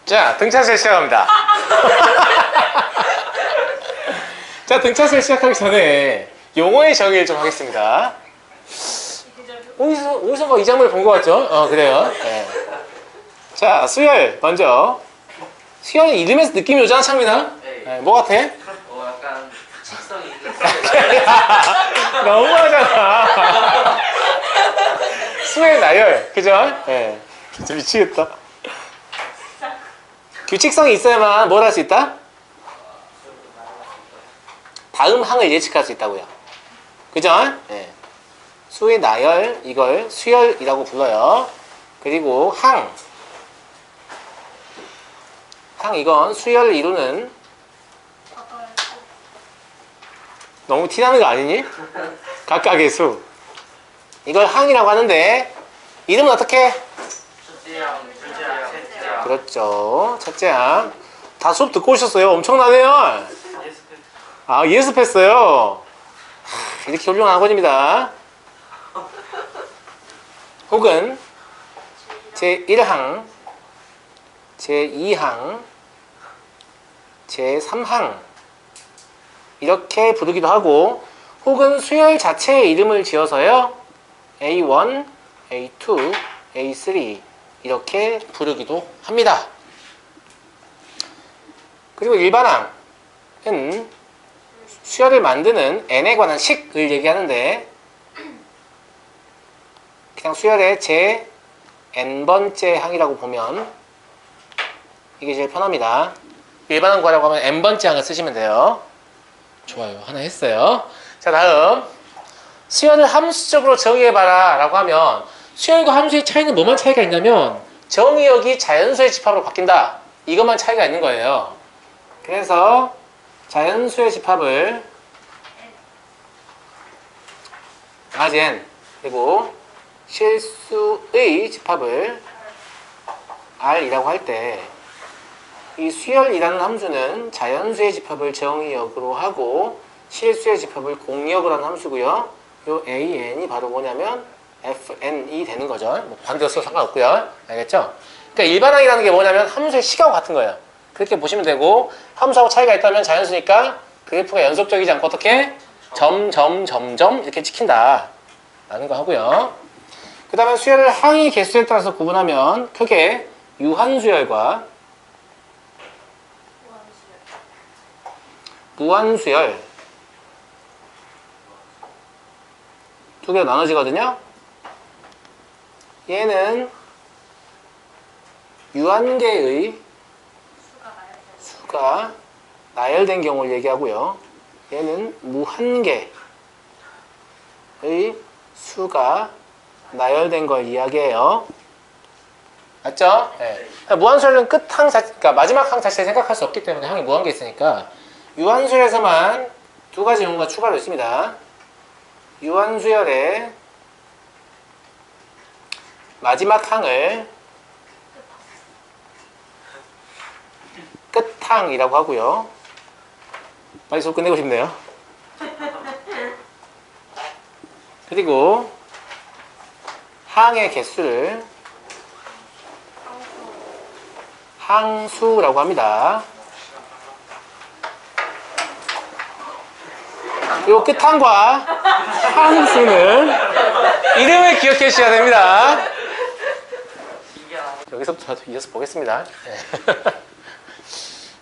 자, 등차세 시작합니다. 자, 등차세 시작하기 전에 용어의 정의를 좀 하겠습니다. 어디서 이 장면을 본 것 같죠? 그래요. 네. 자, 수열 먼저. 수열 이름에서 느낌이 오잖아, 창민아? 네, 뭐 같아? 약간 식성이 너무하잖아. 수의 나열, 그죠? 네. 진짜 미치겠다. 규칙성이 있어야만 뭘 할 수 있다? 다음 항을 예측할 수 있다고요. 그죠? 네. 수의 나열, 이걸 수열이라고 불러요. 그리고 항, 이건 수열을 이루는, 너무 티나는 거 아니니? 각각의 수, 이걸 항이라고 하는데 이름은 어떻게? 첫째양, 둘째양, 셋째양. 그렇죠. 첫째 항. 다 수업 듣고 오셨어요. 엄청나네요. 예습했어요. 이렇게 훌륭한 학원입니다. 혹은 제1항, 제2항, 제3항 이렇게 부르기도 하고, 혹은 수열 자체의 이름을 지어서요 A1, A2, A3 이렇게 부르기도 합니다. 그리고 일반항은 수열을 만드는 n에 관한 식을 얘기하는데, 그냥 수열의 제 n번째 항이라고 보면 이게 제일 편합니다. 일반항 구하려고 하면 n번째 항을 쓰시면 돼요. 좋아요. 하나 했어요. 자, 다음 수열을 함수적으로 정의해봐라 라고 하면, 수열과 함수의 차이는 뭐만 차이가 있냐면 정의역이 자연수의 집합으로 바뀐다, 이것만 차이가 있는 거예요. 그래서 자연수의 집합을 Rn, 그리고 실수의 집합을 R이라고 할 때, 이 수열이라는 함수는 자연수의 집합을 정의역으로 하고 실수의 집합을 공역으로 하는 함수고요. 요 AN이 바로 뭐냐면 FN이 되는 거죠. 뭐 반대로 써도 상관없고요. 알겠죠? 그러니까 일반항이라는 게 뭐냐면 함수의 식하고 같은 거예요. 그렇게 보시면 되고, 함수하고 차이가 있다면 자연수니까 그래프가 연속적이지 않고 어떻게? 점점 이렇게 찍힌다 라는 거 하고요. 그 다음에 수열을 항의 개수에 따라서 구분하면 크게 유한수열과 무한수열 두 개로 나눠지거든요. 얘는 유한계의 수가 나열된 경우를 얘기하고요. 얘는 무한계의 수가 나열된 걸 이야기해요. 맞죠? 네. 무한수열은 끝항 그러니까 마지막 항 자체를 생각할 수 없기 때문에 항이 무한계 있으니까 유한수열에서만 두 가지 용어가 추가로 있습니다. 유한수열의 마지막 항을 끝항이라고 하고요. 빨리 수업 끝내고 싶네요. 그리고 항의 개수를 항수라고 합니다. 그리고 끝항과 항수는 이름을 기억해 주셔야 됩니다. 여기서부터 저도 이어서 보겠습니다.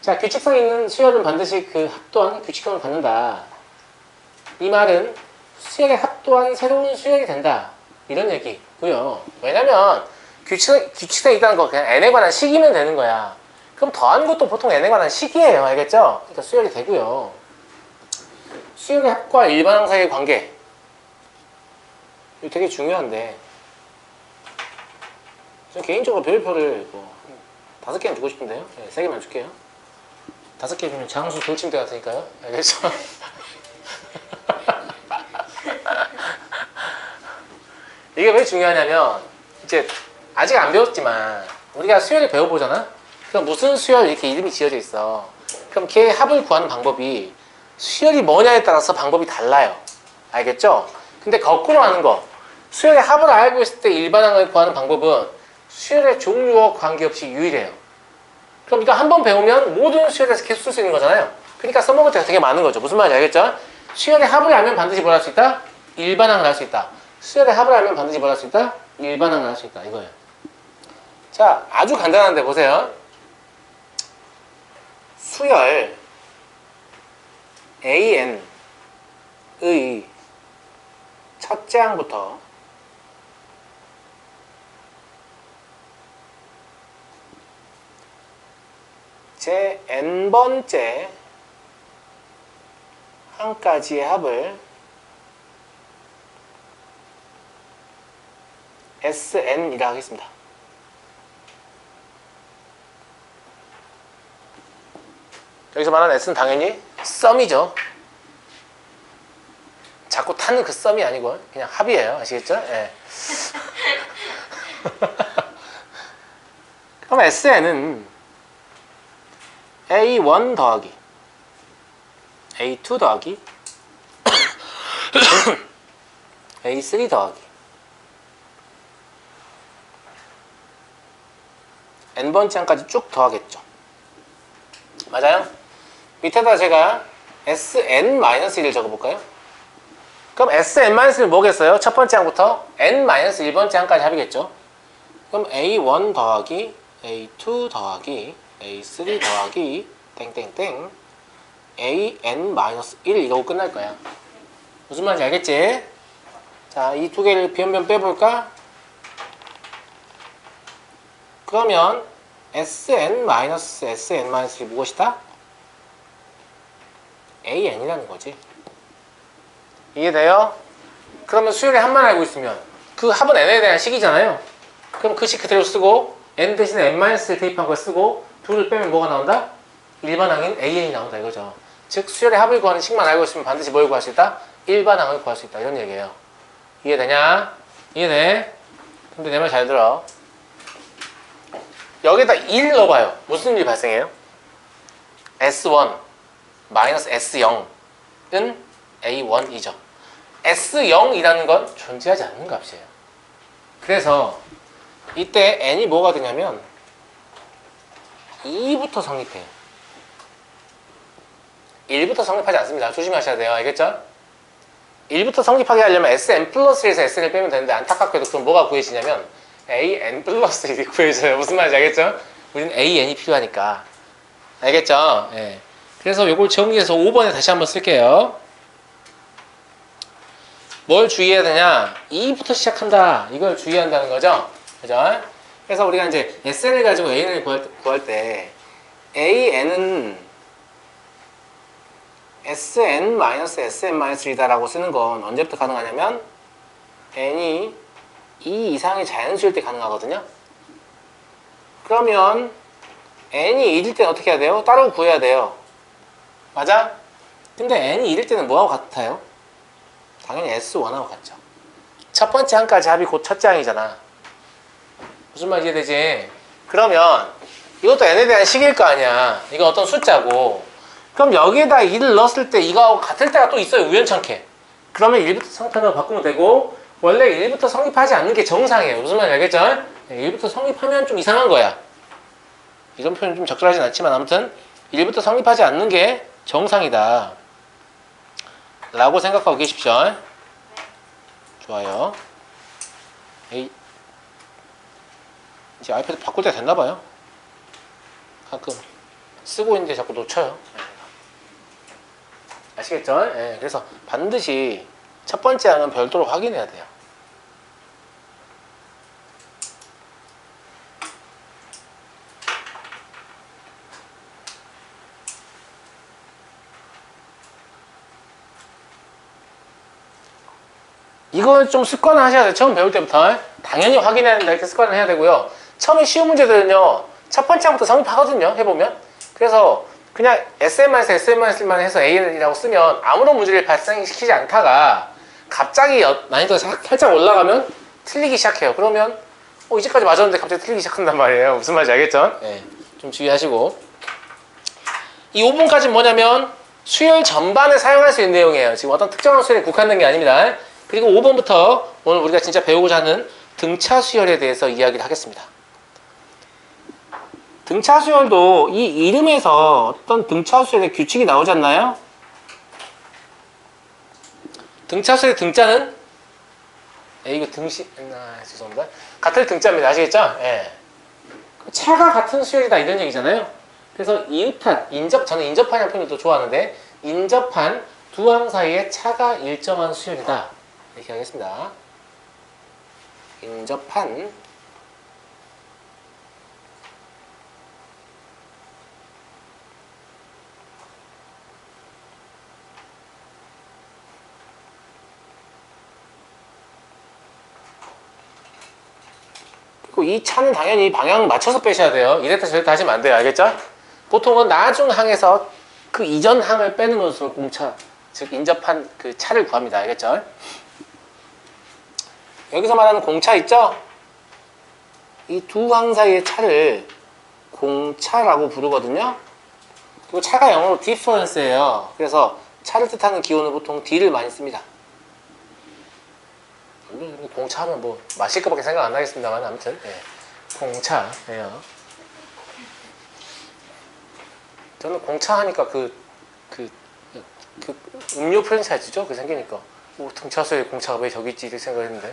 자, 규칙성 있는 수열은 반드시 그 합도한 규칙성을 갖는다. 이 말은 수열에 합도한 새로운 수열이 된다, 이런 얘기고요. 왜냐면 규칙성이 있다는 거 그냥 n에 관한 식이면 되는 거야. 그럼 더하는 것도 보통 n에 관한 식이에요. 알겠죠? 그러니까 수열이 되고요. 수열의 합과 일반항 사이의 관계, 이거 되게 중요한데, 저는 개인적으로 별표를 뭐 5개는 주고 싶은데요. 네, 3개만 줄게요. 5개 주면 장수 돌침대 같으니까요. 알겠죠? 이게 왜 중요하냐면, 이제 아직 안 배웠지만 우리가 수열을 배워보잖아? 그럼 무슨 수열 이렇게 이름이 지어져 있어. 그럼 걔의 합을 구하는 방법이 수열이 뭐냐에 따라서 방법이 달라요. 알겠죠? 근데 거꾸로 하는 거, 수열의 합을 알고 있을 때 일반항을 구하는 방법은 수열의 종류와 관계없이 유일해요. 그럼 이거 한 번 배우면 모든 수열에서 계속 쓸 수 있는 거잖아요. 그러니까 써먹을 때가 되게 많은 거죠. 무슨 말인지 알겠죠? 수열의 합을 알면 반드시 뭘 할 수 있다? 일반항을 할 수 있다. 수열의 합을 알면 반드시 뭘 할 수 있다? 일반항을 할 수 있다. 이거예요. 자, 아주 간단한데 보세요. 수열 AN의 첫째 항부터 제 n번째 항까지의 합을 SN이라 하겠습니다. 여기서 말하는 S는 당연히 썸이죠. 자꾸 타는 그 썸이 아니고 그냥 합이에요. 아시겠죠? 예. 그럼 SN은 A1 더하기 A2 더하기 A3 더하기 n번째 항까지 쭉 더하겠죠. 맞아요? 밑에다 제가 SN-1을 적어볼까요? 그럼 SN-1은 뭐겠어요? 첫 번째 항부터 N-1번째 항까지 합이겠죠. 그럼 A1 더하기 A2 더하기 A3 더하기 땡땡땡 AN-1 이러고 끝날 거야. 무슨 말인지 알겠지? 자, 이 두 개를 변변 빼볼까? 그러면 SN-SN-이 무엇이다? AN이라는 거지. 이해돼요? 그러면 수열의 합만 알고 있으면 그 합은 n에 대한 식이잖아요. 그럼 그 식 그대로 쓰고 n 대신에 n-를 대입한 걸 쓰고 둘을 빼면 뭐가 나온다? 일반항인 AN이 나온다 이거죠. 즉 수열의 합을 구하는 식만 알고 있으면 반드시 뭘 구할 수 있다? 일반항을 구할 수 있다 이런 얘기예요. 이해되냐? 이해돼? 근데 내 말 잘 들어. 여기다 1 넣어봐요. 무슨 일이 발생해요? S1 마이너스 S0은 A1이죠. S0이라는 건 존재하지 않는 값이에요. 그래서 이때 n이 뭐가 되냐면 2부터 성립해요. 1부터 성립하지 않습니다. 조심하셔야 돼요. 알겠죠? 1부터 성립하게 하려면 Sn 플러스 1에서 Sn을 빼면 되는데 안타깝게도 그럼 뭐가 구해지냐면 AN 플러스 1이 구해져요. 무슨 말인지 알겠죠? 우리는 AN이 필요하니까. 알겠죠? 예. 그래서 이걸 정리해서 5번에 다시 한번 쓸게요. 뭘 주의해야 되냐? 2부터 시작한다. 이걸 주의한다는 거죠. 그죠? 그래서 우리가 이제 SN을 가지고 AN을 구할 때 AN은 SN-SN-이다라고 쓰는 건 언제부터 가능하냐면 n이 2 이상의 자연수일 때 가능하거든요. 그러면 n이 1일 때는 어떻게 해야 돼요? 따로 구해야 돼요. 맞아? 근데 n이 1일 때는 뭐하고 같아요? 당연히 S1하고 같죠. 첫 번째 항까지 합이 곧 첫째 항이잖아. 무슨 말 이해되지? 그러면 이것도 n에 대한 식일 거 아니야. 이건 어떤 숫자고. 그럼 여기에다 1을 넣었을 때 이거하고 같을 때가 또 있어요. 우연찮게. 그러면 1부터 성립하는 거 바꾸면 되고 원래 1부터 성립하지 않는 게 정상이에요. 무슨 말인지 알겠죠? 1부터 성립하면 좀 이상한 거야. 이런 표현이 좀 적절하진 않지만 아무튼 1부터 성립하지 않는 게 정상이다 라고 생각하고 계십시오. 좋아요. 에이. 이제 아이패드 바꿀 때 됐나봐요. 가끔 쓰고 있는데 자꾸 놓쳐요. 아시겠죠? 예, 그래서 반드시 첫 번째 항은 별도로 확인해야 돼요. 이거 좀 습관을 하셔야 돼요. 처음 배울 때부터. 당연히 확인해야 된다. 이렇게 습관을 해야 되고요. 처음에 쉬운 문제들은요. 첫 번째 항부터 성립하거든요. 해보면. 그래서 그냥 SM-에서 SM-만 해서 AN이라고 쓰면 아무런 문제를 발생시키지 않다가 갑자기 난이도가 살짝 올라가면 틀리기 시작해요. 그러면 이제까지 맞았는데 갑자기 틀리기 시작한단 말이에요. 무슨 말인지 알겠죠? 네, 좀 주의하시고. 이 5번까지는 뭐냐면 수열 전반에 사용할 수 있는 내용이에요. 지금 어떤 특정한 수열에 국한된 게 아닙니다. 그리고 5번부터 오늘 우리가 진짜 배우고자 하는 등차 수열에 대해서 이야기를 하겠습니다. 등차 수열도 이 이름에서 어떤 등차 수열의 규칙이 나오지 않나요? 등차 수열의 등자는 이거 죄송합니다. 같을 등자입니다. 아시겠죠? 예. 차가 같은 수열이다 이런 얘기잖아요. 그래서 이웃한, 저는 인접한이라는 표현을 또 좋아하는데 인접한 두 항 사이에 차가 일정한 수열이다. 이렇게 하겠습니다. 인접한 그리고 이 차는 당연히 방향 맞춰서 빼셔야 돼요. 이랬다 저랬다 하시면 안 돼요. 알겠죠? 보통은 나중 항에서 그 이전 항을 빼는 것으로 공차, 즉 인접한 그 차를 구합니다. 알겠죠? 여기서 말하는 공차 있죠? 이 두 항 사이의 차를 공차라고 부르거든요. 그리고 차가 영어로 difference예요. 그래서 차를 뜻하는 기호는 보통 D를 많이 씁니다. 공차하면 뭐 마실 것밖에 생각 안 나겠습니다만 아무튼 예. 공차예요. 저는 공차 하니까 그 음료 프랜차이즈죠? 그 생기니까 등차소에 공차가 왜 저기 있지? 이렇게 생각했는데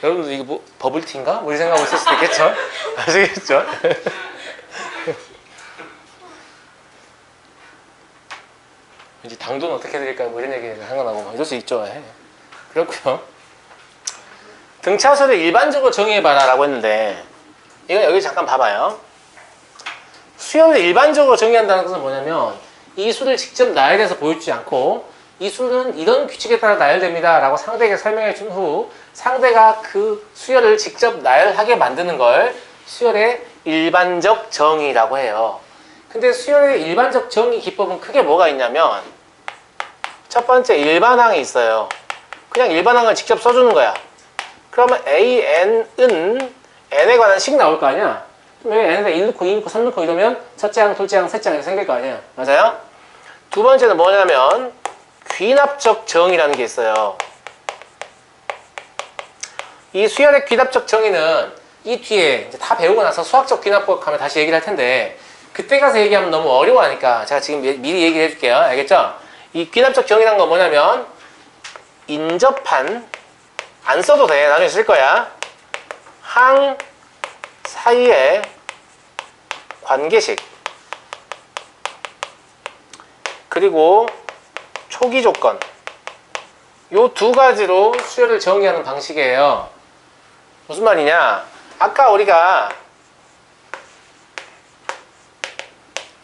여러분들 이거 뭐 버블티인가? 뭐 이 생각하고 있을 수도 있겠죠? 아시겠죠? 이제 당도는 어떻게 드릴까? 뭐 이런 얘기 생각나고 뭐 이럴 수 있죠. 예. 그렇고요. 등차수를 일반적으로 정의해봐라 라고 했는데 이건 여기 잠깐 봐봐요. 수열을 일반적으로 정의한다는 것은 뭐냐면 이 수를 직접 나열해서 보여주지 않고 이 수는 이런 규칙에 따라 나열됩니다 라고 상대에게 설명해 준 후 상대가 그 수열을 직접 나열하게 만드는 걸 수열의 일반적 정의라고 해요. 근데 수열의 일반적 정의 기법은 크게 뭐가 있냐면 첫 번째 일반항이 있어요. 그냥 일반항을 직접 써주는 거야. 그러면 AN은 N에 관한 식 나올 거 아니야? 그럼 여기 N에다 1 넣고 2 넣고 3 넣고 이러면 첫째 항, 둘째 항, 셋째 항이 생길 거 아니에요? 맞아요? 두 번째는 뭐냐면 귀납적 정의라는 게 있어요. 이 수열의 귀납적 정의는 이 뒤에 이제 다 배우고 나서 수학적 귀납법 하면 다시 얘기를 할 텐데 그때 가서 얘기하면 너무 어려워하니까 제가 지금 미리 얘기를 해줄게요. 알겠죠? 이 귀납적 정의라는 건 뭐냐면 인접한 안 써도 돼. 나중에 쓸 거야. 항 사이의 관계식 그리고 초기 조건 요 두 가지로 수열을 정의하는 방식이에요. 무슨 말이냐? 아까 우리가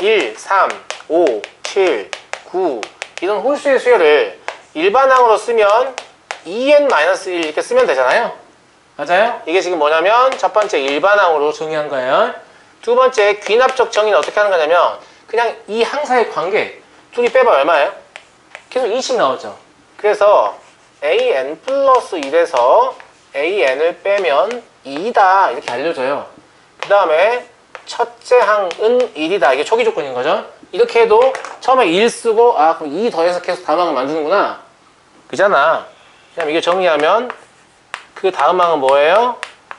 1, 3, 5, 7, 9 이런 홀수의 수열을 일반항으로 쓰면 2n-1 이렇게 쓰면 되잖아요. 맞아요? 이게 지금 뭐냐면 첫 번째 일반항으로 정의한 거예요. 두 번째 귀납적 정의는 어떻게 하는 거냐면 그냥 이 항사의 관계 둘이 빼봐 얼마예요? 계속 2씩 나오죠. 그래서 an 플러스 1에서 an을 빼면 2다 이렇게 알려줘요. 그 다음에 첫째 항은 1이다. 이게 초기 조건인 거죠. 이렇게 해도 처음에 1 쓰고 그럼 2 더해서 계속 다음 항을 만드는구나. 그잖아. 그럼 이게 정리하면 그 다음 항은 뭐예요?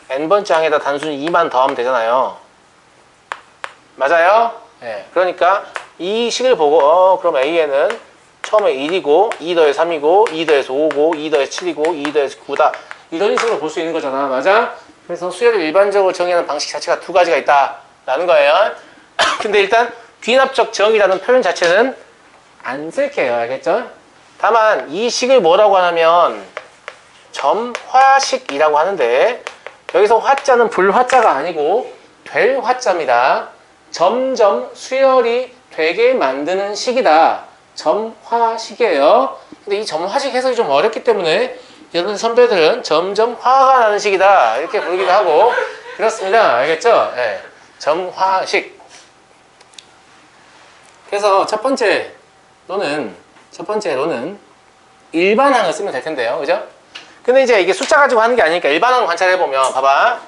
n번째 항에다 단순히 2만 더하면 되잖아요. 맞아요? 네. 그러니까 이 식을 보고 그럼 an은 처음에 1이고 2 더해서 3이고 2 더해서 5고 2 더해서 7이고 2 더해서 9다. 이런 식으로 볼 수 있는 거잖아. 맞아? 그래서 수열을 일반적으로 정의하는 방식 자체가 두 가지가 있다라는 거예요. 근데 일단 귀납적 정의라는 표현 자체는 안 쓸게요. 알겠죠? 다만 이 식을 뭐라고 하냐면 점화식이라고 하는데 여기서 화자는 불화자가 아니고 될 화자입니다. 점점 수열이 되게 만드는 식이다. 점화식이에요. 근데 이 점화식 해석이 좀 어렵기 때문에 여러분 선배들은 점점 화가 나는 식이다 이렇게 부르기도 하고 그렇습니다. 알겠죠? 네. 점화식. 그래서 첫 번째로는 일반항을 쓰면 될 텐데요. 그죠? 근데 이제 이게 숫자 가지고 하는 게 아니니까 일반항을 관찰해보면 봐봐.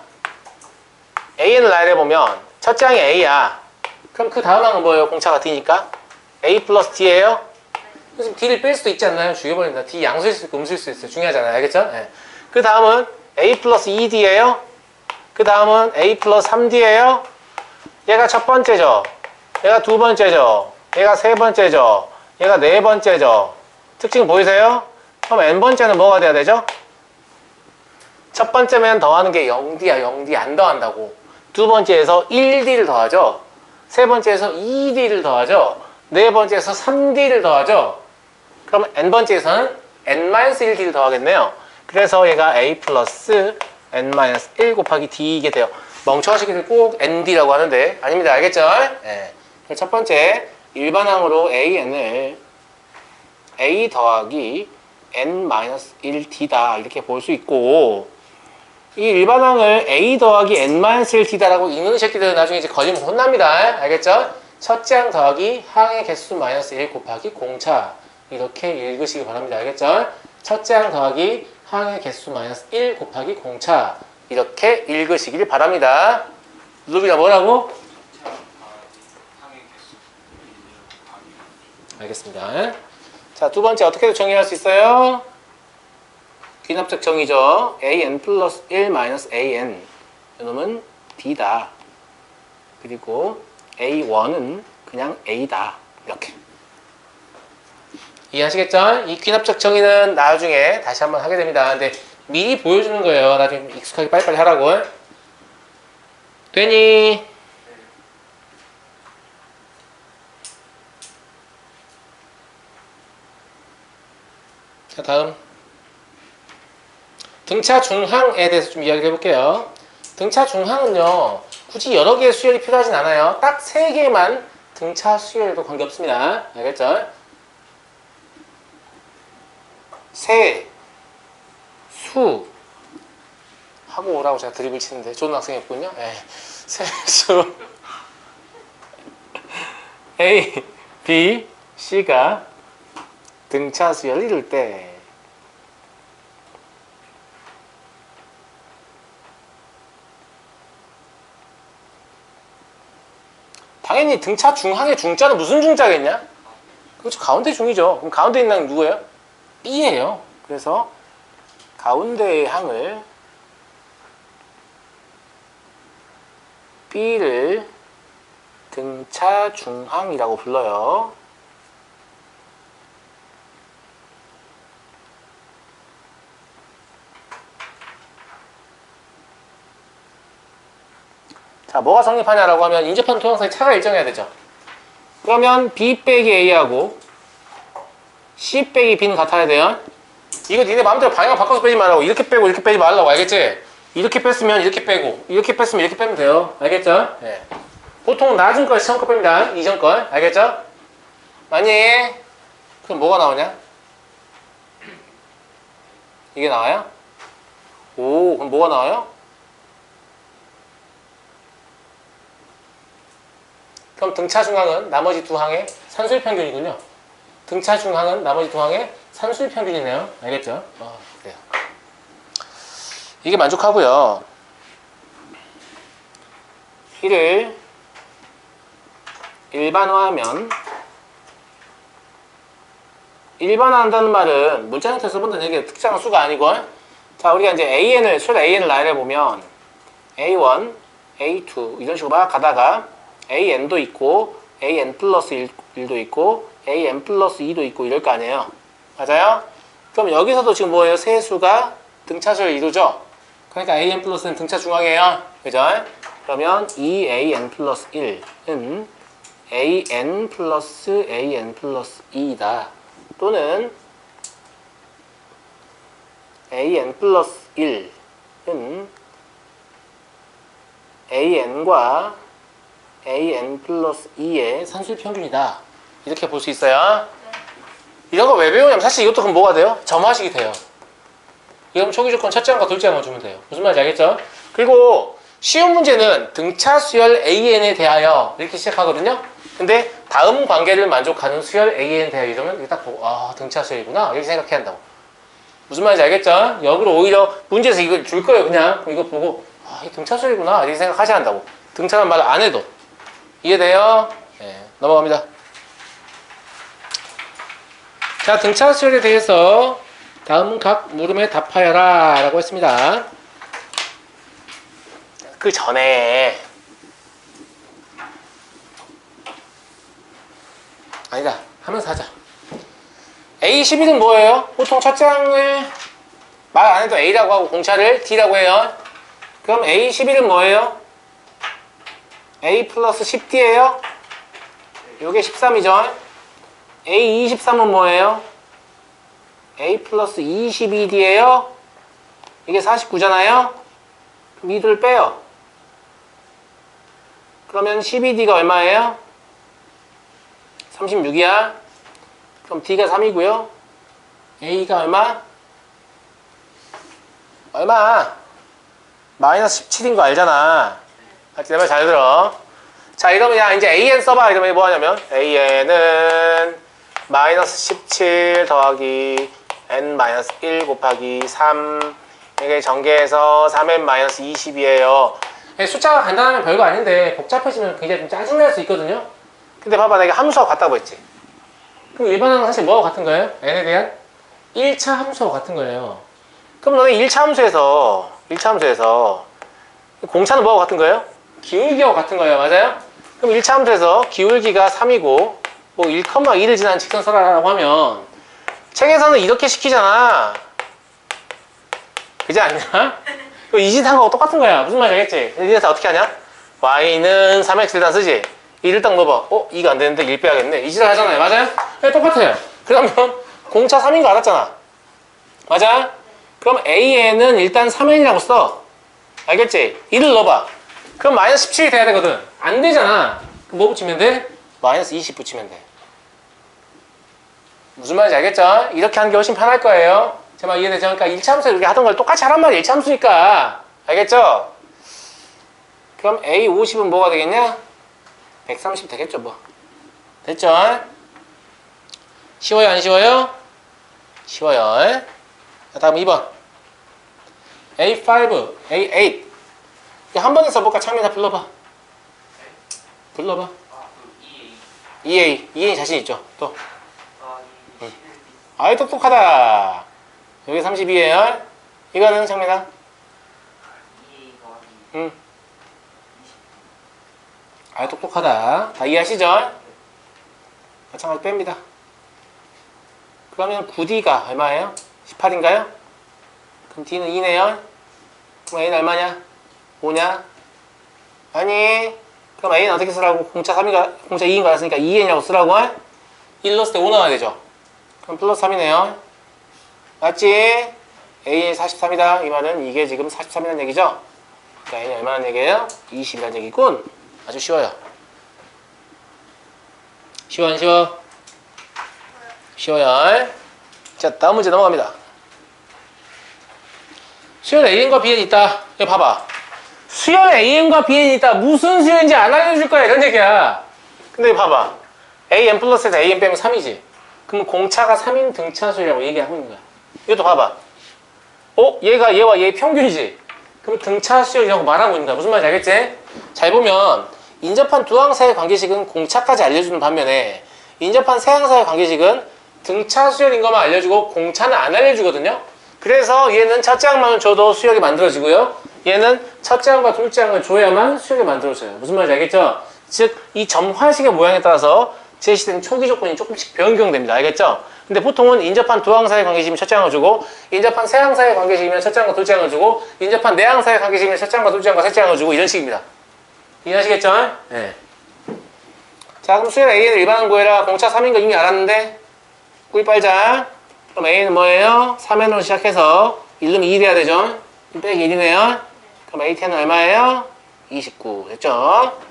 AN을 나열해보면 첫째 항이 A야. 그럼 그 다음 항은 뭐예요? 공차가 D니까 A 플러스 D예요. 그래서 D를 뺄 수도 있지 않나요? 죽여버린다. D 양수일 수 있고 음수일 수 있어요. 중요하잖아요. 알겠죠? 네. 그 다음은 A 플러스 2D예요. 그 다음은 A 플러스 3D예요. 얘가 첫 번째죠. 얘가 두 번째죠. 얘가 세 번째죠. 얘가 네 번째죠. 특징 보이세요? 그럼 n번째는 뭐가 돼야 되죠? 첫 번째면 더하는 게 0D야. 0D 안 더한다고. 두 번째에서 1D를 더하죠. 세 번째에서 2D를 더하죠. 네 번째에서 3D를 더하죠. 그럼 n번째에서는 n-1D를 더하겠네요. 그래서 얘가 a 플러스 n-1 곱하기 d이게 돼요. 멍청하시기를 꼭 nd라고 하는데 아닙니다. 알겠죠? 네. 첫 번째 일반항으로 an을 a 더하기 n-1d다 이렇게 볼 수 있고, 이 일반항을 a 더하기 n-1d다라고 읽는 새끼들은 나중에 이제 걸리면 혼납니다. 알겠죠? 첫째 항 더하기 항의 개수 마이너스 1 곱하기 공차 이렇게 읽으시기 바랍니다. 알겠죠? 첫째 항 더하기 항의 개수 마이너스 1 곱하기 공차 이렇게 읽으시길 바랍니다. 루비가 뭐라고? 알겠습니다. 자, 두 번째 어떻게 정의할 수 있어요? 귀납적 정의죠. an 플러스 1 마이너스 an 이놈은 d다. 그리고 a1은 그냥 a다. 이렇게 이해하시겠죠? 이 귀납적 정의는 나중에 다시 한번 하게 됩니다. 근데 미리 보여주는 거예요. 나중에 익숙하게 빨리빨리 하라고. 되니? 자, 다음 등차 중항에 대해서 좀 이야기를 해볼게요. 등차 중항은요 굳이 여러 개의 수열이 필요하진 않아요. 딱 3개만 등차 수열에도 관계없습니다. 알겠죠? 세, 수 하고 오라고 제가 드립을 치는데 좋은 학생이었군요. 네. 세수 A, B, C가 등차 수열을 이룰 때 당연히 등차 중항의 중자는 무슨 중자겠냐? 그렇죠. 가운데 중이죠. 그럼 가운데 있는 항 누구예요? B예요. 그래서 가운데의 항을 B를 등차 중항이라고 불러요. 자, 뭐가 성립하냐라고 하면 인접한 토양사의 차가 일정해야 되죠. 그러면 B 빼기 A하고 C 빼기 B는 같아야 돼요. 이거 니네 마음대로 방향 바꿔서 빼지 말라고. 이렇게 빼고 이렇게 빼지 말라고. 알겠지? 이렇게 뺐으면 이렇게 빼고 이렇게 뺐으면 이렇게 빼면 돼요. 알겠죠? 네. 보통 낮은 걸 시험 거 뺍니다. 이전 걸. 알겠죠? 많이. 그럼 뭐가 나오냐? 이게 나와요? 오, 그럼 뭐가 나와요? 그럼 등차 중항은 나머지 두 항의 산술 평균이군요. 등차 중항은 나머지 두 항의 산술 평균이네요. 알겠죠? 그래요. 이게 만족하고요. 이를 일반화하면, 일반화한다는 말은 문자 형태에서 본다는 얘기예요. 특정한 수가 아니고. 자, 우리가 이제 AN을, 수열 AN을 나열해 보면 A1, A2 이런 식으로 막 가다가 AN도 있고 AN 플러스 1도 있고 AN 플러스 2도 있고 이럴 거 아니에요. 맞아요? 그럼 여기서도 지금 뭐예요? 세 수가 등차수를 이루죠? 그러니까 AN 플러스는 등차 중앙이에요. 그죠? 그러면 2AN 플러스 1은 AN 플러스 AN 플러스 2이다. 또는 AN 플러스 1은 AN과 AN 플러스 2의 산술 평균이다. 이렇게 볼 수 있어요. 이런 거 왜 배우냐면 사실 이것도 그럼 뭐가 돼요? 점화식이 돼요. 이러면 초기 조건 첫째 항과 둘째 항만 주면 돼요. 무슨 말인지 알겠죠? 그리고 쉬운 문제는 등차 수열 AN에 대하여 이렇게 시작하거든요. 근데 다음 관계를 만족하는 수열 AN에 대하여 이러면 이거 딱 보고 등차 수열이구나 이렇게 생각해야 한다고. 무슨 말인지 알겠죠? 여기로 오히려 문제에서 이걸 줄 거예요. 그냥 이거 보고 이 등차 수열이구나 이렇게 생각하셔야 한다고. 등차란 말을 안 해도. 이해돼요? 네, 넘어갑니다. 자, 등차 수열에 대해서 다음은 각 물음에 답하여라 라고 했습니다. 그 전에 아니다. 하면서 하자. A11은 뭐예요? 보통 첫 장을 말 안 해도 A라고 하고 공차를 D라고 해요. 그럼 A11은 뭐예요? A 플러스 10D예요. 요게 13이죠. A23은 뭐예요? A 플러스 22D예요. 이게 49잖아요. 그럼 이 둘 빼요. 그러면 12D가 얼마예요? 36이야. 그럼 D가 3이고요. A가 얼마? 얼마? 마이너스 17인 거 알잖아. 내 말 잘 들어. 자, 이러면 야 이제 AN 써봐. 이러면 뭐 하냐면 AN은 마이너스 17 더하기 N 마이너스 1 곱하기 3 이게 전개해서 3N 마이너스 20이에요. 숫자가 간단하면 별거 아닌데 복잡해지면 굉장히 좀 짜증날 수 있거든요. 근데 봐봐, 내가 함수하고 같다고 했지. 그럼 일반항은 사실 뭐하고 같은 거예요? n에 대한 1차 함수하고 같은 거예요. 그럼 너네 1차 함수에서 공차는 뭐하고 같은 거예요? 기울기하고 같은 거예요. 맞아요? 그럼 1차 함수에서 기울기가 3이고 뭐 1,2를 지난 직선 써라라고 하면 책에서는 이렇게 시키잖아. 그지 않냐? 이 짓한 거하고 똑같은 거야. 무슨 말인지 알겠지? 이래서 어떻게 하냐? y는 3x 일단 쓰지. 1을 딱 넣어봐. 2가 안 되는데 1 빼야겠네. 이 짓을 하잖아요. 맞아요? 네, 똑같아요. 그러면 공차 3인 거 알았잖아. 맞아? 그럼 AN은 일단 3N이라고 써. 알겠지? 1을 넣어봐. 그럼 마이너스 17이 돼야 되거든. 안 되잖아. 그럼 뭐 붙이면 돼? 마이너스 20 붙이면 돼. 무슨 말인지 알겠죠? 이렇게 하는 게 훨씬 편할 거예요. 제 말 이해되죠? 그러니까 1차 함수 이렇게 하던 걸 똑같이 하란 말이야. 1차 함수니까. 알겠죠? 그럼 A50은 뭐가 되겠냐? 130 되겠죠, 뭐. 됐죠? 쉬워요, 안 쉬워요? 쉬워요. 자, 다음 2번. A5, A8. 한 번에 써볼까? 창민아, 불러봐. 불러봐. 그 EA. EA 자신 있죠? 또. 이 아이, 똑똑하다. 여기 32예요. 이거는 창민아? EA 더하기 응. 아이, 똑똑하다. 다 이해하시죠? 마찬가지 뺍니다. 그러면 9D가 얼마예요? 18인가요? 그럼 D는 2네요. 그럼 A는 얼마냐? 5냐? 아니. 그럼 A는 어떻게 쓰라고? 공차 2인 거 알았으니까 2N이라고 쓰라고? 1 넣었을 때 5 나와야 되죠? 그럼 플러스 3이네요. 맞지? A는 43이다. 이 말은 이게 지금 43이라는 얘기죠? 그러니까 A는 얼마나 얘기예요? 20이라는 얘기군. 아주 쉬워요. 쉬워, 안 쉬워? 쉬워요. 자, 다음 문제 넘어갑니다. 수열 AN과 BN이 있다. 이거 봐봐. 수열 AN과 BN이 있다. 무슨 수열인지 안 알려줄 거야. 이런 얘기야. 근데 이거 봐봐. AN 플러스에서 AN 빼면 3이지. 그럼 공차가 3인 등차 수열이라고 얘기하고 있는 거야. 이것도 봐봐. 얘가 얘와 얘의 평균이지. 그럼 등차 수열이라고 말하고 있는 거야. 무슨 말인지 알겠지? 잘 보면 인접한 두 항사의 관계식은 공차까지 알려주는 반면에 인접한 세 항사의 관계식은 등차 수열인 것만 알려주고 공차는 안 알려주거든요. 그래서 얘는 첫째 항만을 줘도 수열이 만들어지고요. 얘는 첫째 항과 둘째 항을 줘야만 수열이 만들어져요. 무슨 말인지 알겠죠? 즉, 이 점화식의 모양에 따라서 제시된 초기 조건이 조금씩 변경됩니다. 알겠죠? 근데 보통은 인접한 두 항사의 관계식이면 첫째 항을 주고, 인접한 세 항사의 관계식이면 첫째 항과 둘째 항을 주고, 인접한 네 항사의 관계식이면 첫째 항과 둘째 항과 셋째 항을 주고, 이런 식입니다. 이해하시겠죠? 네. 자, 그럼 수열 A는 일반항 구해라. 공차 3인 거 이미 알았는데 꿀 빨자. 그럼 A는 뭐예요? 3n으로 시작해서 1 넣으면 2 돼야 되죠? 빼기 1이네요. 그럼 A10은 얼마예요? 29. 됐죠?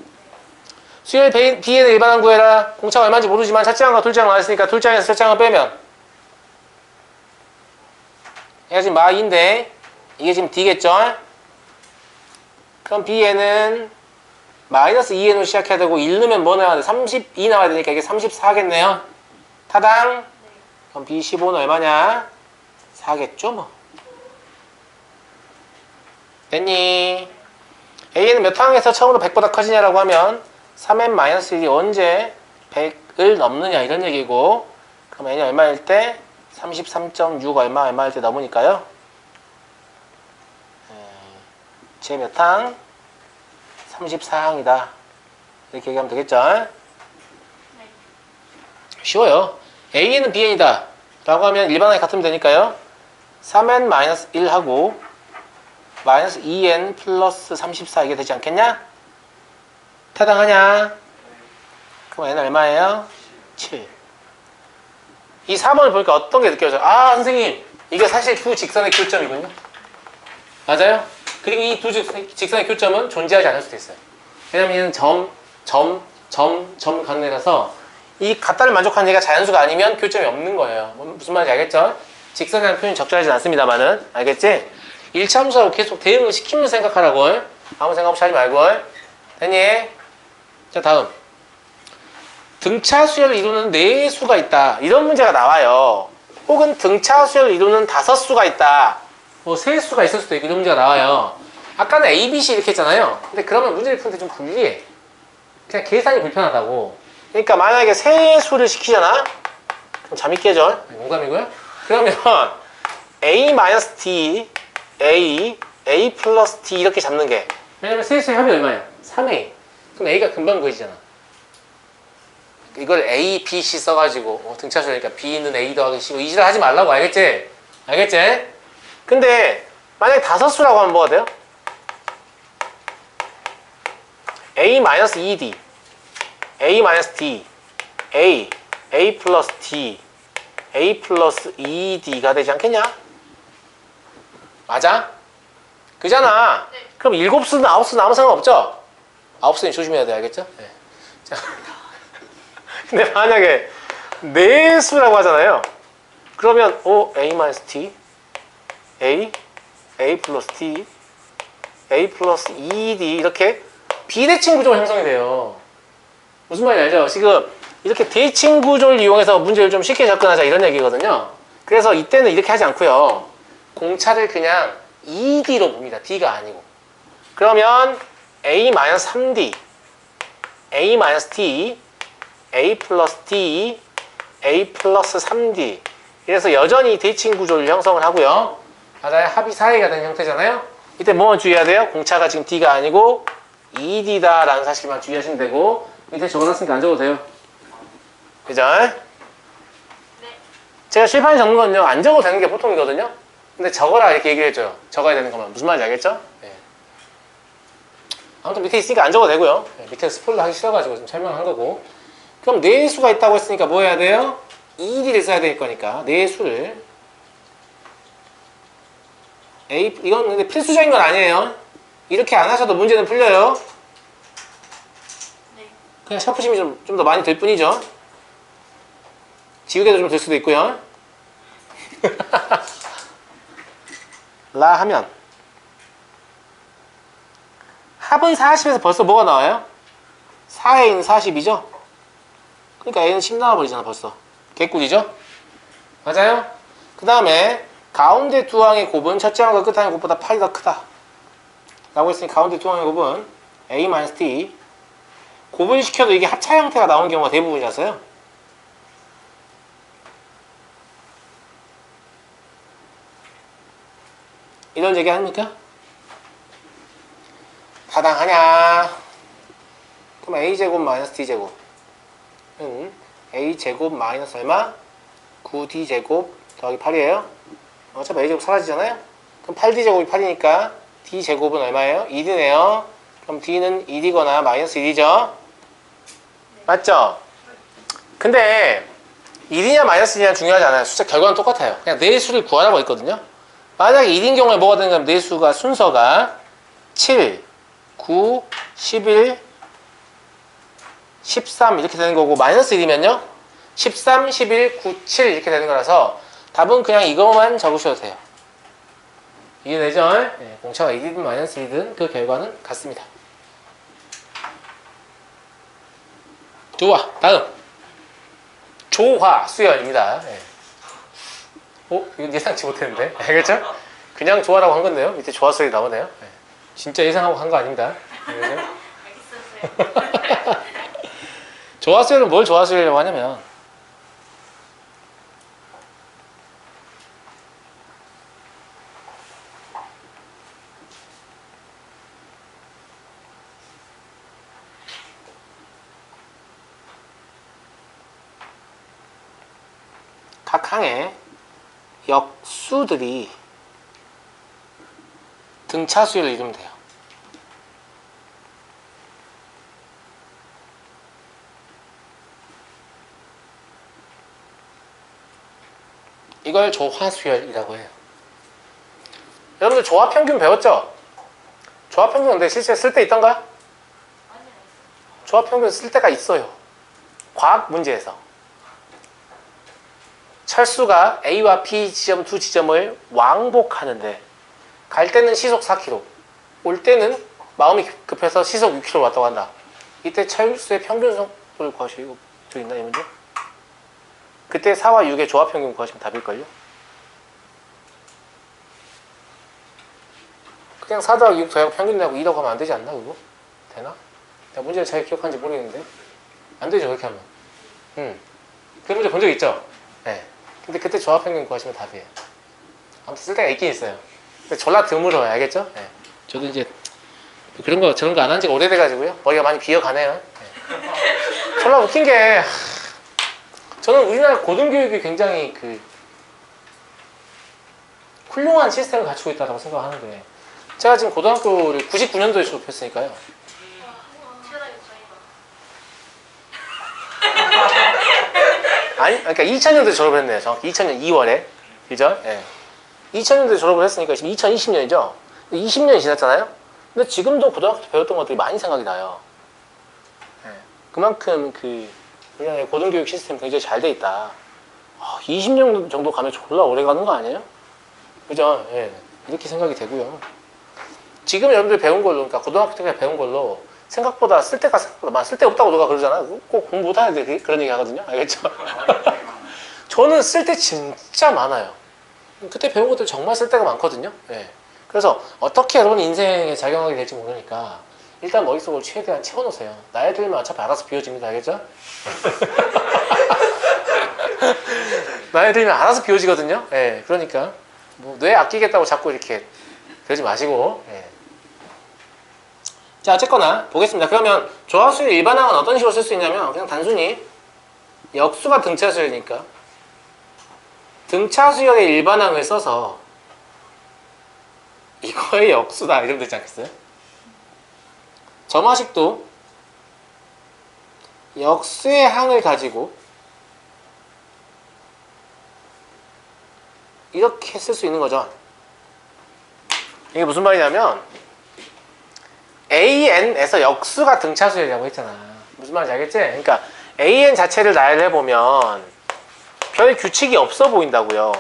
수열 B에는 일반항 구해라. 공차가 얼마인지 모르지만 첫째 항과 둘째 항 나왔으니까 둘째 항에서 첫째 항을 빼면 얘가 지금 마인데 이게 지금 D겠죠? 그럼 B에는 마이너스 2n으로 시작해야 되고 1 넣으면 뭐 나와야 돼? 32 나와야 되니까 이게 34겠네요. 타당? 그럼 B15는 얼마냐? 4겠죠 뭐. 됐니? A는 몇 항에서 처음으로 100보다 커지냐라고 하면 3n-1이 언제 100을 넘느냐 이런 얘기고, 그럼 n이 얼마일 때? 33.6 얼마일 때 넘으니까요. 제 몇 항? 34항이다. 이렇게 얘기하면 되겠죠? 쉬워요. A는 Bn이다 라고 하면 일반하게 같으면 되니까요. 3n 마이너스 1하고 마이너스 2n 플러스 34 이게 되지 않겠냐? 타당하냐? 그럼 n은 얼마예요? 7. 이 4번을 보니까 어떤 게 느껴져요? 아 선생님 이게 사실 두 직선의 교점이군요. 맞아요? 그리고 이 두 직선의 교점은 존재하지 않을 수도 있어요. 왜냐면 얘는 점 가는 애라서 이 같다를 만족하는 얘가 자연수가 아니면 교점이 없는 거예요. 무슨 말인지 알겠죠? 직선이라는 표현이 적절하진 않습니다만은 알겠지? 1차 함수하고 계속 대응을 시키면서 생각하라고. 아무 생각 없이 하지 말고. 됐니? 자 다음 등차 수열을 이루는 4수가 있다. 이런 문제가 나와요. 혹은 등차 수열을 이루는 5수가 있다. 뭐 3수가 있을 수도 있고 이런 문제가 나와요. 아까는 A, B, C 이렇게 했잖아요. 근데 그러면 문제를 푸는데 좀 불리해. 그냥 계산이 불편하다고. 그러니까 만약에 3수를 시키잖아? 그럼 잠이 깨져. 농담이고요. 그러면 A-D, A 플러스 D 이렇게 잡는 게 왜냐면 3수의 합이 얼마야? 3A. 그럼 A가 금방 구해지잖아. 이걸 A, B, C 써가지고 등차수니까 B는 A 더하기 C고 이 짓을 하지 말라고 알겠지? 알겠지? 근데 만약에 5수라고 하면 뭐가 돼요? A-ED A-D A 플러스 D A 플러스 ED가 되지 않겠냐? 맞아? 그잖아. 네. 그럼 7수든 9수든 아무 상관없죠? 9수는 조심해야 돼 알겠죠? 네. 자. 근데 만약에 4수라고 하잖아요. 그러면 A-T A 플러스 T A 플러스 ED 이렇게 비대칭 구조가 형성이 돼요. 무슨 말인지 알죠? 지금 이렇게 대칭 구조를 이용해서 문제를 좀 쉽게 접근하자 이런 얘기거든요. 그래서 이때는 이렇게 하지 않고요. 공차를 그냥 ED로 봅니다. D가 아니고. 그러면 A-3D A-T A 플러스 D A 플러스 3D 이래서 여전히 대칭 구조를 형성을 하고요. 맞아요. 합이 4A가 되는 형태잖아요. 이때 뭐만 주의해야 돼요? 공차가 지금 D가 아니고 ED다 라는 사실만 주의하시면 되고 밑에 적어놨으니까 안 적어도 돼요. 그죠? 네. 제가 실판에 적는 건요 안 적어도 되는 게 보통이거든요. 근데 적어라 이렇게 얘기를 해줘요. 적어야 되는 것만. 무슨 말인지 알겠죠? 네. 아무튼 밑에 있으니까 안 적어도 되고요. 네, 밑에 스포일러 하기 싫어가지고 지금 설명한 거고. 그럼 4수가 있다고 했으니까 뭐 해야 돼요? ED를 써야 될 거니까 4수를 이건 근데 필수적인 건 아니에요. 이렇게 안 하셔도 문제는 풀려요. 네. 그냥 샤프심이 좀 더 많이 될 뿐이죠. 지우개도 좀 될 수도 있고요. 라 하면 합은 40에서 벌써 뭐가 나와요? 4A는 40이죠? 그러니까 A는 10 나와버리잖아 벌써. 개꿀이죠? 맞아요? 그 다음에 가운데 두 항의 곱은 첫째 항과 끝 항의 곱보다 8이 더 크다 라고 했으니 가운데 두 항의 곱은 A-T 곱을 시켜도 이게 합차 형태가 나오는 경우가 대부분이라서요. 이런 얘기 합니까? 타당하냐? 그럼 A제곱 마이너스 D제곱은 A제곱 마이너스 얼마? 9D제곱 더하기 8이에요. 어차피 A제곱 사라지잖아요. 그럼 8D제곱이 8이니까 D제곱은 얼마예요? 2D네요. 그럼 D는 1이거나 마이너스 1이죠? 맞죠? 근데 1이냐 마이너스 1이냐 중요하지 않아요. 숫자 결과는 똑같아요. 그냥 네 수를 구하라고 했거든요. 만약에 1인 경우에 뭐가 되는가 하면 네 수가 순서가 7, 9, 11, 13 이렇게 되는 거고 마이너스 1이면요 13, 11, 9, 7 이렇게 되는 거라서 답은 그냥 이것만 적으셔도 돼요. 이해되죠? 네, 공차가 1이든 마이너스 1이든 그 결과는 같습니다. 좋아. 다음 조화 수열입니다. 네. 이거 예상치 못했는데 알겠죠? 그냥 조화라고 한 건데요. 밑에 조화 수열이 나오네요. 네. 진짜 예상하고 한 거 아닙니다. 알겠죠? 알겠어요. 조화 수열은 뭘 조화 수열이라고 하냐면 각 항의 역수들이 등차 수열을 이루면 돼요. 이걸 조화수열이라고 해요. 여러분들 조화평균 배웠죠? 조화평균 근데 실제 쓸 때 있던가요? 조합평균 쓸 때가 있어요. 과학 문제에서. 철수가 A와 B 지점 두 지점을 왕복하는데 갈 때는 시속 4km, 올 때는 마음이 급해서 시속 6km 왔다고 한다. 이때 철수의 평균 속도를 구하시고, 이거 저기 있나 이 문제? 그때 4와 6의 조합평균 구하시면 답일걸요? 그냥 4 더하기 6 더하기 평균 내고 2라고 하면 안 되지 않나 그거? 되나? 내가 문제를 잘 기억하는지 모르겠는데 안 되죠 그렇게 하면. 그 문제 본 적 있죠? 네. 근데 그때 조합평균 구하시면 답이에요. 아무튼 쓸 때가 있긴 있어요. 근데 졸라 드물어요. 알겠죠? 네. 저도 이제 그런 거 저런 거 안 한 지가 오래돼가지고요 머리가 많이 비어가네요. 네. 졸라 웃긴 게 저는 우리나라 고등교육이 굉장히 그 훌륭한 시스템을 갖추고 있다고 생각하는데 제가 지금 고등학교를 99년도에 졸업했으니까요. 태어나기 전이다. 아니, 그러니까 2000년도에 졸업을 했네요. 정확히 2000년 2월에. 그죠? 예. 2000년도에 졸업을 했으니까 지금 2020년이죠? 20년이 지났잖아요? 근데 지금도 고등학교 때 배웠던 것들이 많이 생각이 나요. 예. 그만큼 우리나라의 고등교육 시스템이 굉장히 잘 돼 있다. 20년 정도 가면 졸라 오래 가는 거 아니에요? 그죠? 예. 이렇게 생각이 되고요. 지금 여러분들 배운 걸로, 그러니까 고등학교 때 배운 걸로 생각보다 쓸데가 쓸데없다고 누가 그러잖아. 꼭 공부 못하는 애들 그런 얘기 하거든요. 알겠죠? 저는 쓸데 진짜 많아요. 그때 배운 것들 정말 쓸데가 많거든요. 예. 그래서 어떻게 여러분 인생에 작용하게 될지 모르니까 일단 머릿속으로 최대한 채워놓으세요. 나이 들면 어차피 알아서 비워집니다. 알겠죠? 나이 들면 알아서 비워지거든요. 예. 그러니까 뭐 뇌 아끼겠다고 자꾸 이렇게 그러지 마시고. 예. 자, 어쨌거나 보겠습니다. 그러면 조화수열 일반항은 어떤 식으로 쓸 수 있냐면 그냥 단순히 역수가 등차수열이니까 등차수열의 일반항을 써서 이거의 역수다 이러면 되지 않겠어요? 점화식도 역수의 항을 가지고 이렇게 쓸 수 있는 거죠. 이게 무슨 말이냐면 AN에서 역수가 등차수열이라고 했잖아. 무슨 말인지 알겠지? 그러니까 AN 자체를 나열을 해보면 별 규칙이 없어 보인다고요.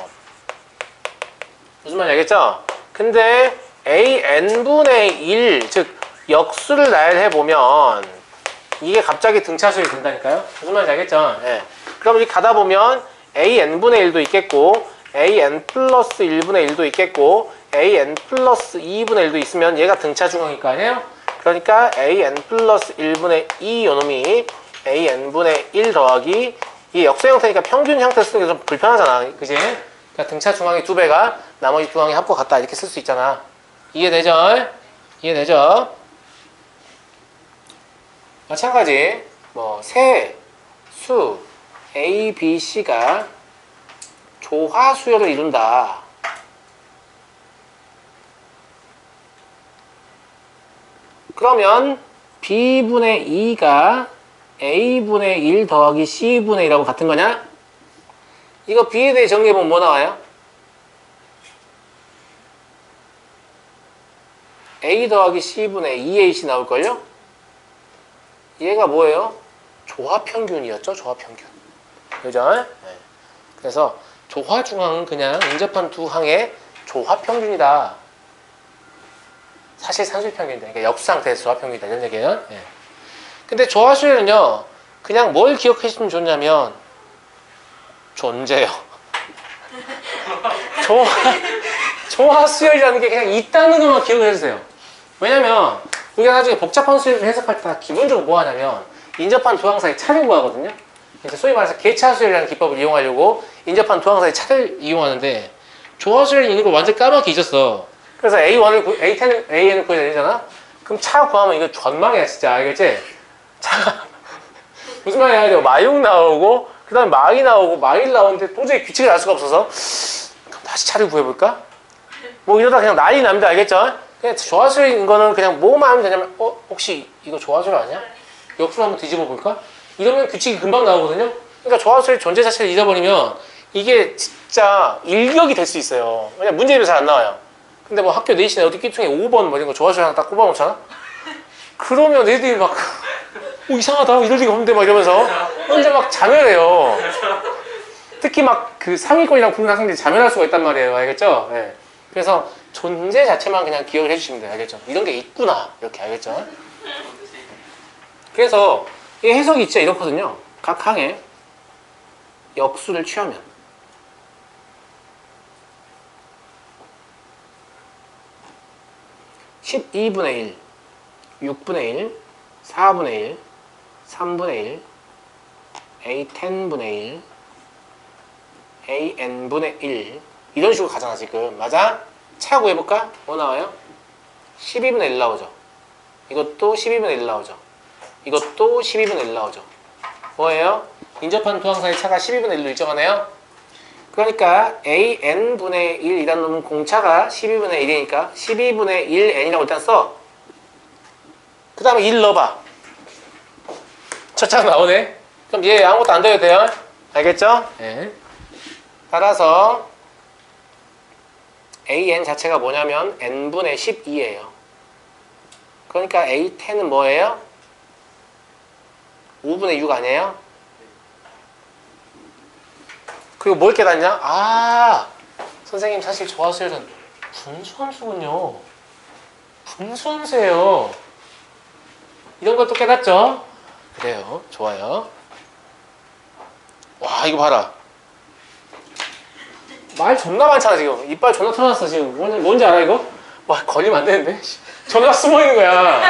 무슨 말인지 알겠죠? 근데 AN분의 1, 즉 역수를 나열해보면 이게 갑자기 등차수열이 된다니까요? 무슨 말인지 알겠죠? 예. 그럼 이렇게 가다 보면 AN분의 1도 있겠고 AN 플러스 1분의 1도 있겠고 AN 플러스 2분의 1도 있으면 얘가 등차 중앙일 거 아니에요? 그러니까 AN 플러스 1분의 2 요놈이 AN분의 1 더하기 이게 역수 형태니까 평균 형태 쓰는 게 좀 불편하잖아. 그지? 그러니까 등차 중앙의 2배가 나머지 두 항의 합과 같다. 이렇게 쓸 수 있잖아. 이해되죠? 이해되죠? 마찬가지 뭐 세, 수, A, B, C가 조화수열을 이룬다. 그러면 B분의 2가 A분의 1 더하기 C분의 1하고 같은 거냐? 이거 B에 대해 정리해보면 뭐 나와요? A 더하기 C분의 2AC 나올걸요? 얘가 뭐예요? 조화평균이었죠? 조화평균. 그죠? 네. 그래서 조화중항은 그냥 인접한 두 항의 조화평균이다. 사실 산술평균이다. 그러니까 역수상태에서 조화평균이다. 이런 얘기예요. 네. 근데 조화수열은요, 그냥 뭘 기억하시면 좋냐면, 존재요. 조화수열이라는 게 그냥 있다는 것만 기억을 해주세요. 왜냐면, 우리가 나중에 복잡한 수열을 해석할 때 기본적으로 뭐 하냐면, 인접한 두 항 사이 차를 구하거든요. 그래서 소위 말해서 개차수열이라는 기법을 이용하려고 인접한 두 항 사이 차를 이용하는데, 조화수열이 있는 걸 완전 까맣게 잊었어. 그래서 AN을 구해야 되잖아? 그럼 차 구하면 이거 전망이야, 진짜. 알겠지? 차. 무슨 말이야? 마육 나오고, 그 다음에 마이 나오고 마일 나오는데 도저히 규칙을 알 수가 없어서 그럼 다시 차를 구해볼까? 뭐 이러다 그냥 난리 납니다. 알겠죠? 그냥 조화수인 거는 그냥 뭐만 하면 되냐면 혹시 이거 조화수열 아니야? 역수를 한번 뒤집어 볼까? 이러면 규칙이 금방 나오거든요. 그러니까 조화수의 존재 자체를 잊어버리면 이게 진짜 일격이 될 수 있어요. 왜냐면 문제집에 잘 안 나와요. 근데 뭐 학교 내신에 어디 끼퉁에 5번 뭐 이런 거 조화수열 하나 딱 꼽아놓잖아? 그러면 애들이 막 이상하다 이럴 리가 없는데 막 이러면서 혼자 막 자멸해요. 특히 막 그 상위권이랑 붙는 학생들이 자멸할 수가 있단 말이에요. 알겠죠? 네. 그래서 존재 자체만 그냥 기억을 해주시면 돼요. 알겠죠? 이런 게 있구나 이렇게 알겠죠? 그래서 이 해석이 진짜 이렇거든요. 각 항에 역수를 취하면 12분의 1, 6분의 1, 4분의 1, 3분의 1, a10분의 1, an분의 1 이런 식으로 가잖아 지금. 맞아? 차 구해볼까? 뭐 나와요? 12분의 1 나오죠. 이것도 12분의 1 나오죠. 이것도 12분의 1 나오죠. 뭐예요? 인접한 두 항 사이 차가 12분의 1로 일정하네요. 그러니까 an분의 1이라는 놈은 공차가 12분의 1이니까 12분의 1n이라고 일단 써. 그 다음에 1 넣어봐. 첫 차가 나오네. 그럼 얘 아무것도 안 더해도 돼요. 알겠죠? 네. 따라서 an 자체가 뭐냐면 n분의 12예요. 그러니까 a10은 뭐예요? 5분의 6 아니에요? 그리고 뭘 깨닫냐? 아, 선생님 사실 조화수열은 분수함수군요. 분수함수예요. 이런 걸 또 깨닫죠? 그래요. 좋아요. 와, 이거 봐라. 말 존나 많잖아 지금. 이빨 존나 털어놨어 지금. 뭔지 알아 이거? 와, 걸리면 안 되는데. 존나 숨어있는 거야.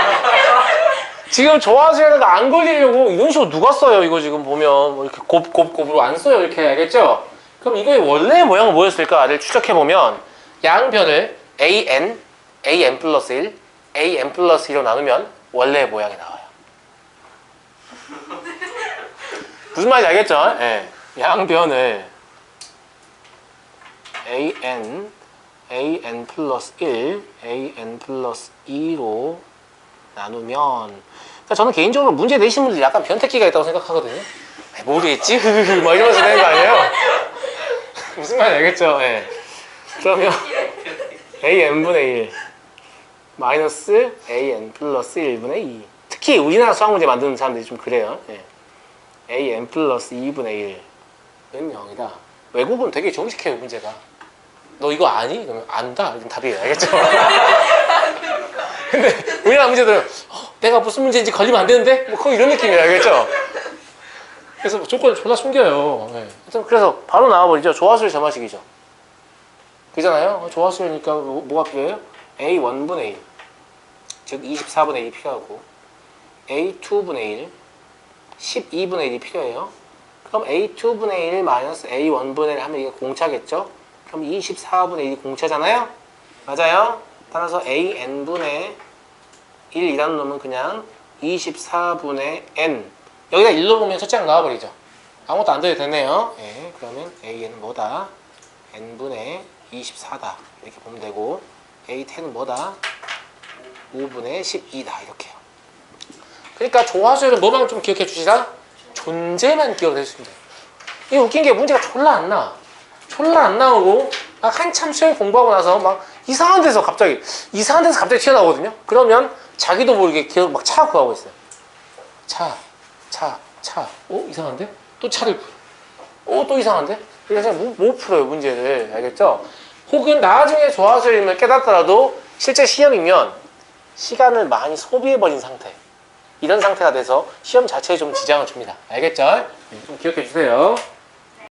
지금 조화수열가 안 걸리려고 이런 식으로 누가 써요? 이거 지금 보면 뭐 이렇게 곱으로 안 써요. 이렇게 알겠죠? 그럼 이거의 원래 모양은 뭐였을까를 추적해보면 양변을 an 플러스 1, an 플러스 2로 나누면 원래의 모양이 나와요. 무슨 말인지 알겠죠? 네. 양변을 an 플러스 1, an 플러스 2로 나누면, 그러니까 저는 개인적으로 문제 내신 분들 약간 변태기가 있다고 생각하거든요. 모르겠지? 막 이러면서 되는 거 아니에요? 무슨 말인지 알겠죠? 네. 그러면 an분의 1 마이너스 an 플러스 1분의 2. 특히 우리나라 수학 문제 만드는 사람들이 좀 그래요. 네. an 플러스 2분의 1은 0이다. 외국은 되게 정직해요 문제가. 너 이거 아니? 그러면 안다. 이건 답이에요. 알겠죠? 근데 우리나라 문제들은 내가 무슨 문제인지 걸리면 안 되는데? 뭐 거의 이런 느낌이에요. 알겠죠? 그래서 조건을 존나 숨겨요. 네. 그래서 바로 나와버리죠. 조화수열 점화식이죠. 그잖아요. 조화수열이니까 뭐가 필요해요? a1분의 1, 즉 24분의 1이 필요하고 a2분의 1, 12분의 1이 필요해요. 그럼 a2분의 1 마이너스 a1분의 1 하면 이게 공차겠죠? 그럼 24분의 1이 공차잖아요? 맞아요? 따라서 an분의 1이라는 놈은 그냥 24분의 n. 여기다 1로 보면 첫째 항 나와버리죠. 아무것도 안 더해도 되네요. 예, 그러면 a는 뭐다? n분의 24다. 이렇게 보면 되고 a10은 뭐다? 5분의 12다. 이렇게요. 그러니까 조화수열은 뭐만 좀 기억해 주시라? 존재만 기억을 해주시면 돼요. 이게 웃긴 게 문제가 졸라 안 나. 졸라 안 나오고 막 한참 수열 공부하고 나서 막 이상한 데서 갑자기 튀어나오거든요. 그러면 자기도 모르게 계속 막 차 구하고 있어요. 차. 이상한데? 또 차를 또 이상한데? 그래서 못 풀어요 문제를. 알겠죠? 혹은 나중에 조화수열임을 깨닫더라도 실제 시험이면 시간을 많이 소비해버린 상태, 이런 상태가 돼서 시험 자체에 좀 지장을 줍니다. 알겠죠? 좀 기억해 주세요.